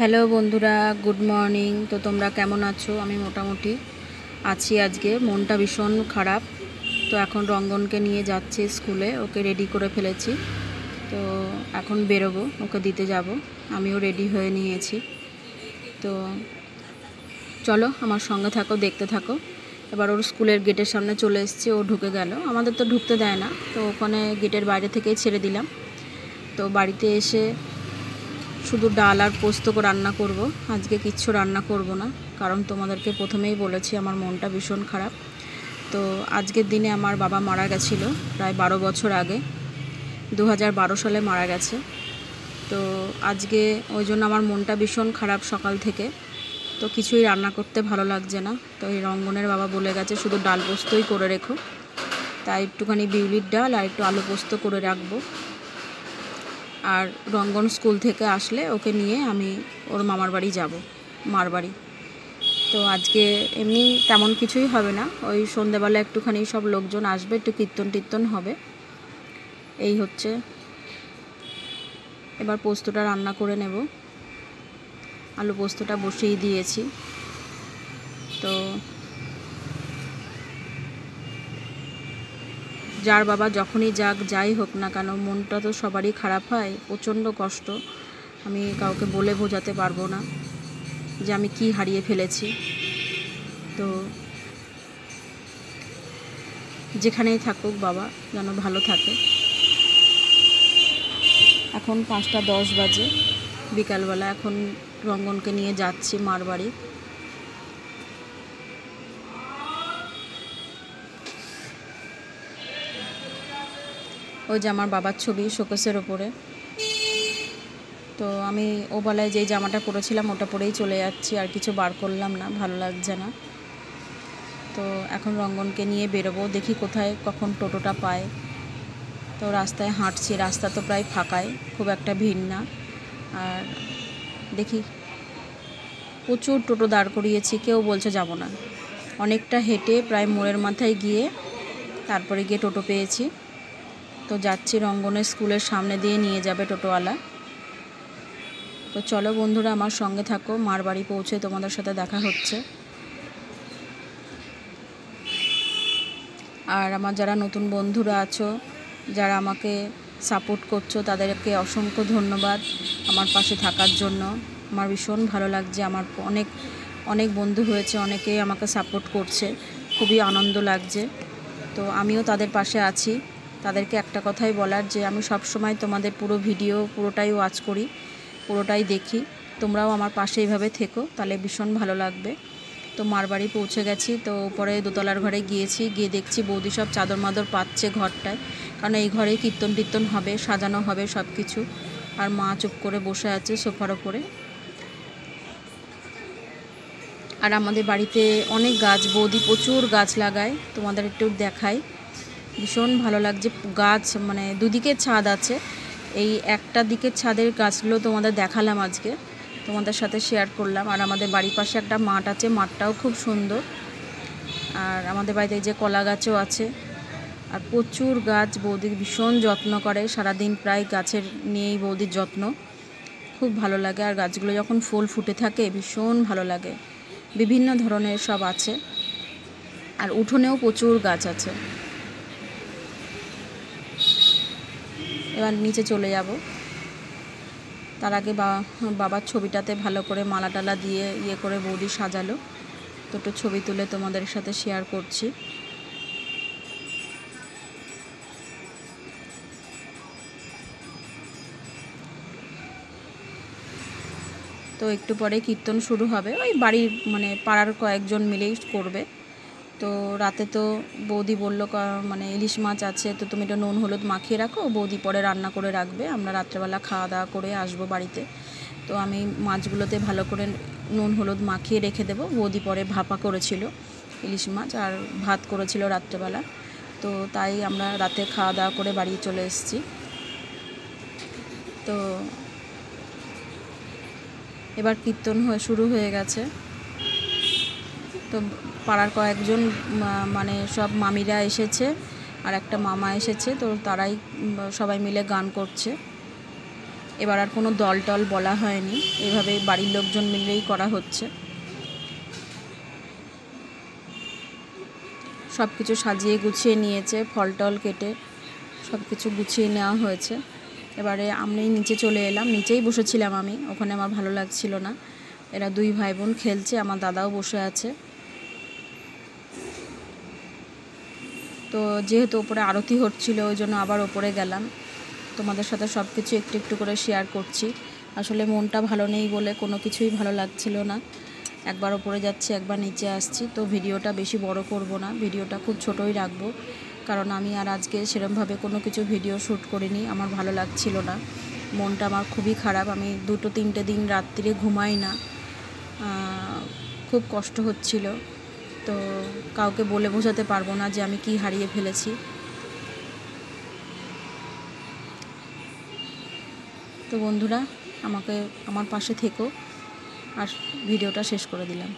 Hello বন্ধুরা, good morning. তো তোমরা কেমন আছো? আমি মোটামুটি আছি। আজকে মনটা ভীষণ খারাপ। তো এখন রঙ্গনকে নিয়ে যাচ্ছি স্কুলে, ওকে রেডি করে ফেলেছি। তো এখন বেরোবো, ওকে দিতে যাব। আমিও রেডি হয়ে নিয়েছি। তো চলো আমার সঙ্গে থাকো, দেখতে থাকো। এবার ওর স্কুলের গেটের সামনে চলে এসেছি, ও ঢুকে গেল। আমাদের তো ঢুকতে দেয় না, তো ওখানে গেটের বাইরে থেকেই ছেড়ে দিলাম। তো বাড়িতে এসে শুধু ডাল আর পোস্ত রান্না করব। আজকে কিচ্ছু রান্না করব না, কারণ তোমাদেরকে প্রথমেই বলেছি আমার মনটা ভীষণ খারাপ। তো আজকের দিনে আমার বাবা মারা গেছিলো প্রায় 12 বছর আগে, 2012 সালে মারা গেছে। তো আজকে ওই জন্য আমার মনটা ভীষণ খারাপ সকাল থেকে। তো কিছুই রান্না করতে ভালো লাগছে না। তো এই রঙ্গনের বাবা বলে গেছে শুধু ডাল পোস্তই করে রেখো, তাই একটুখানি বিউলির ডাল আর একটু আলু পোস্ত করে রাখবো। আর রঙ্গন স্কুল থেকে আসলে ওকে নিয়ে আমি ওর মামার বাড়ি যাব, মার বাড়ি। তো আজকে এমনি তেমন কিছুই হবে না, ওই সন্ধ্যেবেলা একটুখানি সব লোকজন আসবে, একটু কীর্তন টীর্তন হবে, এই হচ্ছে। এবার পোস্তটা রান্না করে নেব। আলু পোস্তটা বসিয়ে দিয়েছি। তো যার বাবা যখনই যাই হোক না কেন, মনটা তো সবারই খারাপ হয়, প্রচণ্ড কষ্ট। আমি কাউকে বলে বোঝাতে পারবো না যে আমি কি হারিয়ে ফেলেছি। তো যেখানেই থাকুক বাবা যেন ভালো থাকে। এখন 5টা 10 বাজে বিকালবেলা। এখন রঙ্গনকে নিয়ে যাচ্ছি মার বাড়ি। ওই যে আমার বাবার ছবি শোকেসের ওপরে। তো আমি ও বেলায় যেই জামাটা পরেছিলাম ওটা পরেই চলে যাচ্ছি, আর কিছু বার করলাম না, ভালো লাগছে না। তো এখন রঙ্গনকে নিয়ে বেরোবো, দেখি কোথায় কখন টোটোটা পায়। তো রাস্তায় হাঁটছি, রাস্তা তো প্রায় ফাঁকাই, খুব একটা ভিড় না। আর দেখি প্রচুর টোটো দাঁড় করিয়েছি, কেউ বলছে যাব না। অনেকটা হেঁটে প্রায় মোড়ের মাথায় গিয়ে তারপরে গিয়ে টোটো পেয়েছি। তো যাচ্ছি, রঙ্গনের স্কুলের সামনে দিয়ে নিয়ে যাবে টোটোওয়ালা। তো চলো বন্ধুরা আমার সঙ্গে থাকো, মার বাড়ি পৌঁছে তোমাদের সাথে দেখা হচ্ছে। আর আমার যারা নতুন বন্ধুরা আছো, যারা আমাকে সাপোর্ট করছো, তাদেরকে অসংখ্য ধন্যবাদ আমার পাশে থাকার জন্য। আমার ভীষণ ভালো লাগছে, আমার অনেক অনেক বন্ধু হয়েছে, অনেকেই আমাকে সাপোর্ট করছে, খুবই আনন্দ লাগছে। তো আমিও তাদের পাশে আছি। তাদেরকে একটা কথাই বলার যে আমি সব সময় তোমাদের পুরো ভিডিও পুরোটাই ওয়াচ করি, পুরোটাই দেখি। তোমরাও আমার পাশে এইভাবে থেকো, তাহলে ভীষণ ভালো লাগবে। তো মার বাড়ি পৌঁছে গেছি। তো উপরে দোতলার ঘরে গিয়েছি, গিয়ে দেখছি বৌদি সব চাদর মাদর পাচ্ছে ঘরটায়, কারণ এই ঘরেই কীর্তন টীর্তন হবে, সাজানো হবে সব কিছু। আর মা চুপ করে বসে আছে সোফার ওপরে। আর আমাদের বাড়িতে অনেক গাছ, বৌদি প্রচুর গাছ লাগায়, তোমাদের একটু দেখাই। ভীষণ ভালো লাগছে গাছ, মানে দুদিকে ছাদ আছে, এই একটা দিকের ছাদের গাছগুলো তোমাদের দেখালাম আজকে, তোমাদের সাথে শেয়ার করলাম। আর আমাদের বাড়ির পাশে একটা মাঠ আছে, মাঠটাও খুব সুন্দর। আর আমাদের বাড়িতে যে কলা গাছও আছে। আর প্রচুর গাছ, বৌদি ভীষণ যত্ন করে, সারাদিন প্রায় গাছের নিয়েই বৌদির যত্ন, খুব ভালো লাগে। আর গাছগুলো যখন ফুল ফুটে থাকে ভীষণ ভালো লাগে, বিভিন্ন ধরনের সব আছে। আর উঠোনেও প্রচুর গাছ আছে। এবার নিচে চলে যাব, তার আগে বাবার ছবিটাতে ভালো করে মালা টালা দিয়ে ইয়ে করে বৌদি সাজালো। তো একটু ছবি তুলে তোমাদের সাথে শেয়ার করছি। তো একটু পরে কীর্তন শুরু হবে, ওই বাড়ির মানে পাড়ার কয়েকজন মিলেই করবে। তো রাতে তো বৌদি বললো মানে ইলিশ মাছ আছে, তো তুমি এটা নুন হলুদ মাখিয়ে রাখো, বৌদি পরে রান্না করে রাখবে, আমরা রাত্রেবেলা খাওয়া দাওয়া করে আসবো বাড়িতে। তো আমি মাছগুলোতে ভালো করে নুন হলুদ মাখিয়ে রেখে দেবো। বৌদি পরে ভাপা করেছিল ইলিশ মাছ, আর ভাত করেছিল রাত্রেবেলা। তো তাই আমরা রাতে খাওয়া দাওয়া করে বাড়ি চলে এসেছি। তো এবার কীর্তন শুরু হয়ে গেছে। তো পাড়ার কয়েকজন মানে সব মামিরা এসেছে, আর একটা মামা এসেছে, তো তারাই সবাই মিলে গান করছে। এবার আর কোনো দল টল বলা হয়নি, এভাবে বাড়ির লোকজন মিলেই করা হচ্ছে। সব কিছু সাজিয়ে গুছিয়ে নিয়েছে, ফল টল কেটে সব কিছু গুছিয়ে নেওয়া হয়েছে। এবারে আমি নিচে চলে এলাম, নিচেই বসেছিলাম আমি, ওখানে আমার ভালো লাগছিল না। এরা দুই ভাই বোন খেলছে, আমার দাদাও বসে আছে। তো যেহেতু ওপরে আরতি হচ্ছিল ওই জন্য আবার ওপরে গেলাম, তোমাদের সাথে সব কিছু একটু একটু করে শেয়ার করছি। আসলে মনটা ভালো নেই বলে কোনো কিছুই ভালো লাগছিল না, একবার ওপরে যাচ্ছি একবার নিচে আসছি। তো ভিডিওটা বেশি বড় করব না, ভিডিওটা খুব ছোটই রাখবো, কারণ আমি আর আজকে সেরকমভাবে কোনো কিছু ভিডিও শ্যুট করিনি, আমার ভালো লাগছিল না, মনটা আমার খুবই খারাপ। আমি 2-3টে দিন রাত্রিরে ঘুমাই না, খুব কষ্ট হচ্ছিল। তো কাউকে বলে বোঝাতে পারবো না যে আমি কি হারিয়ে ফেলেছি। তো বন্ধুরা, আমার পাশে থেকো, আর ভিডিওটা শেষ করে দিলাম।